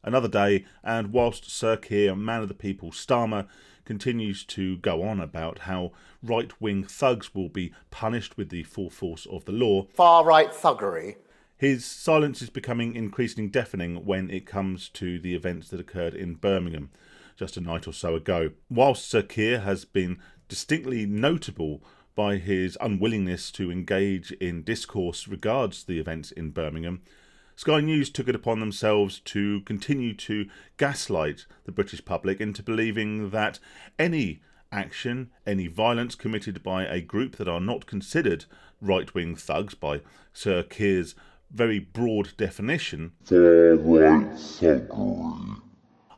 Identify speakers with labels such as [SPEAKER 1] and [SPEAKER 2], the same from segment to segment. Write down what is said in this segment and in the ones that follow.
[SPEAKER 1] Another day, and whilst Sir Keir, man of the people Starmer, continues to go on about how right-wing thugs will be punished with the full force of the law,
[SPEAKER 2] far-right thuggery,
[SPEAKER 1] his silence is becoming increasingly deafening when it comes to the events that occurred in Birmingham just a night or so ago. Whilst Sir Keir has been distinctly notable by his unwillingness to engage in discourse regards the events in Birmingham, Sky News took it upon themselves to continue to gaslight the British public into believing that any action, any violence committed by a group that are not considered right-wing thugs by Sir Keir's very broad definition,
[SPEAKER 3] far-right thuggery,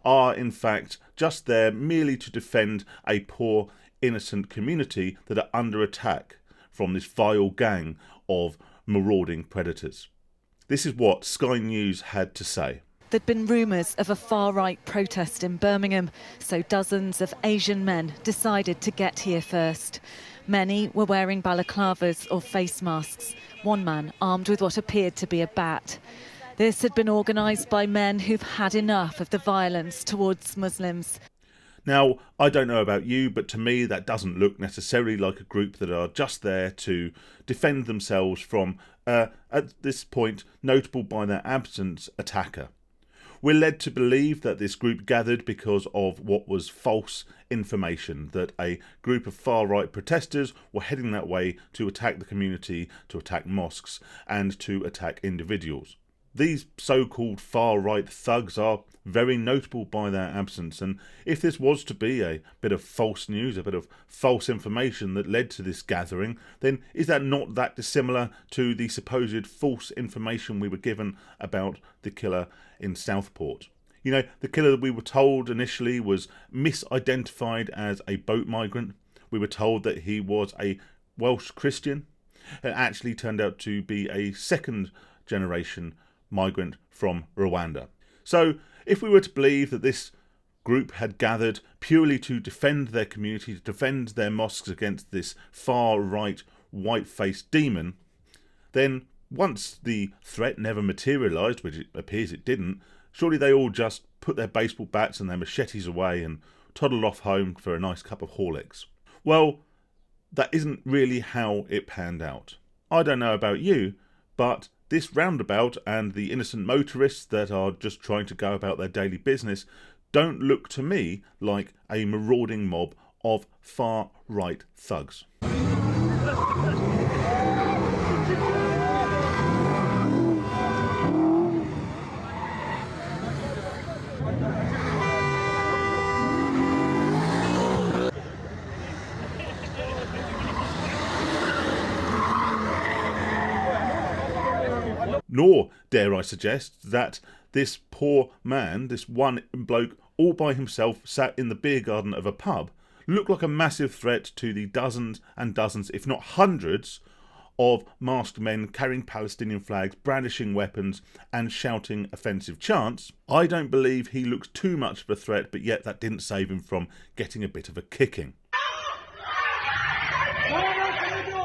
[SPEAKER 1] are in fact just there merely to defend a poor, innocent community that are under attack from this vile gang of marauding predators. This is what Sky News had to say.
[SPEAKER 4] There'd been rumours of a far-right protest in Birmingham, so dozens of Asian men decided to get here first. Many were wearing balaclavas or face masks, one man armed with what appeared to be a bat. This had been organised by men who've had enough of the violence towards Muslims.
[SPEAKER 1] Now, I don't know about you, but to me that doesn't look necessarily like a group that are just there to defend themselves from, at this point, notable by their absence, attacker. We're led to believe that this group gathered because of what was false information, that a group of far-right protesters were heading that way to attack the community, to attack mosques, and to attack individuals. These so-called far-right thugs are very notable by their absence, and if this was to be a bit of false news, a bit of false information that led to this gathering, then is that not that dissimilar to the supposed false information we were given about the killer in Southport? You know, the killer that we were told initially was misidentified as a boat migrant. We were told that he was a Welsh Christian. It actually turned out to be a second generation migrant from Rwanda. So if we were to believe that this group had gathered purely to defend their community, to defend their mosques against this far-right white-faced demon, then once the threat never materialised, which it appears it didn't, surely they all just put their baseball bats and their machetes away and toddled off home for a nice cup of Horlicks. Well, that isn't really how it panned out. I don't know about you, but this roundabout and the innocent motorists that are just trying to go about their daily business don't look to me like a marauding mob of far-right thugs. Nor dare I suggest that this poor man, this one bloke all by himself sat in the beer garden of a pub, looked like a massive threat to the dozens and dozens, if not hundreds, of masked men carrying Palestinian flags, brandishing weapons and shouting offensive chants. I don't believe he looks too much of a threat, but yet that didn't save him from getting a bit of a kicking.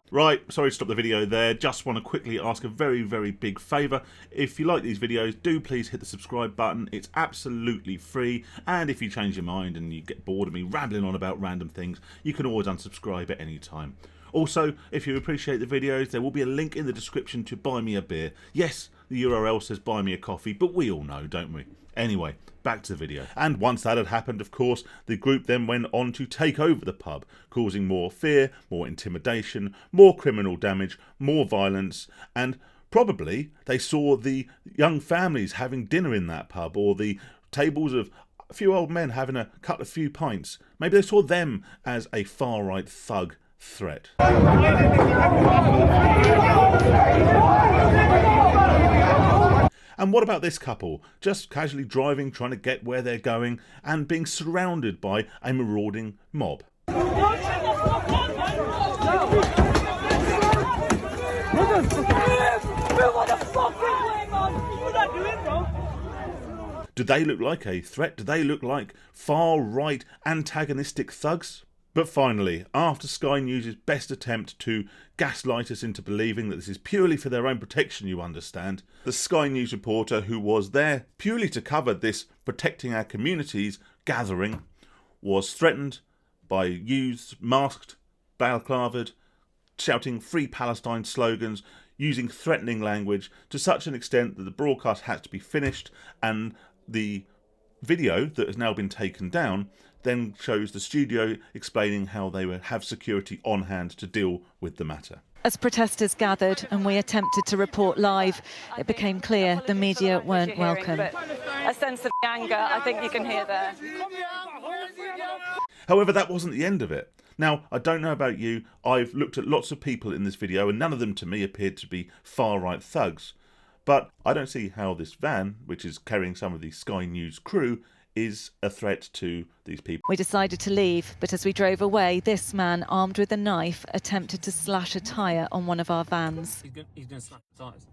[SPEAKER 1] Right, sorry to stop the video there. Just want to quickly ask a very, very big favour. If you like these videos, do please hit the subscribe button. It's absolutely free. And if you change your mind and you get bored of me rambling on about random things, you can always unsubscribe at any time. Also, if you appreciate the videos, there will be a link in the description to buy me a beer. Yes, the URL says buy me a coffee, but we all know, don't we? Anyway, back to the video. And once that had happened, of course, the group then went on to take over the pub, causing more fear, more intimidation, more criminal damage, more violence, and probably they saw the young families having dinner in that pub, or the tables of a few old men having a cut a few pints. Maybe they saw them as a far-right thug threat. And what about this couple, just casually driving, trying to get where they're going, and being surrounded by a marauding mob? Do they look like a threat? Do they look like far-right antagonistic thugs? But finally, after Sky News' best attempt to gaslight us into believing that this is purely for their own protection, you understand, the Sky News reporter who was there purely to cover this protecting our communities gathering was threatened by youths masked, balaclavaed, shouting Free Palestine slogans, using threatening language to such an extent that the broadcast had to be finished, and the video that has now been taken down then shows the studio explaining how they would have security on hand to deal with the matter.
[SPEAKER 4] As protesters gathered and we attempted to report live, it became clear the media weren't welcome.
[SPEAKER 2] A sense of anger, I think you can hear there.
[SPEAKER 1] However, that wasn't the end of it. Now, I don't know about you, I've looked at lots of people in this video and none of them to me appeared to be far-right thugs. But I don't see how this van, which is carrying some of the Sky News crew, is a threat to these people.
[SPEAKER 4] We decided to leave, but as we drove away, this man, armed with a knife, attempted to slash a tyre on one of our vans.
[SPEAKER 5] He's going to slash the tyres.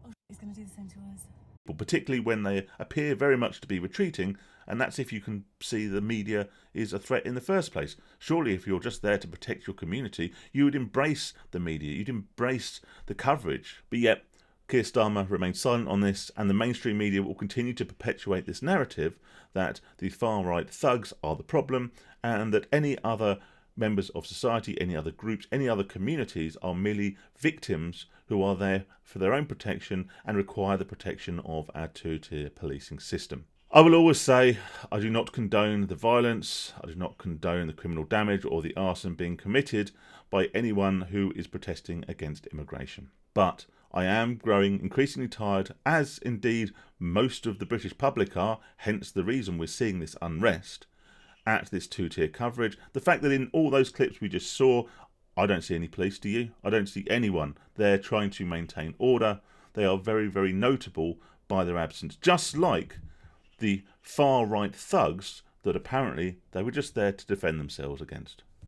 [SPEAKER 6] Oh, he's going to do the same to us.
[SPEAKER 1] Particularly when they appear very much to be retreating, and that's if you can see the media is a threat in the first place. Surely if you're just there to protect your community, you would embrace the media, you'd embrace the coverage. But yet, Keir Starmer remains silent on this, and the mainstream media will continue to perpetuate this narrative that the far-right thugs are the problem, and that any other members of society, any other groups, any other communities are merely victims who are there for their own protection and require the protection of our two-tier policing system. I will always say I do not condone the violence, I do not condone the criminal damage or the arson being committed by anyone who is protesting against immigration. But I am growing increasingly tired, as indeed most of the British public are, hence the reason we're seeing this unrest, at this two-tier coverage. The fact that in all those clips we just saw, I don't see any police, do you? I don't see anyone there trying to maintain order. They are very, very notable by their absence, just like the far-right thugs that apparently they were just there to defend themselves against.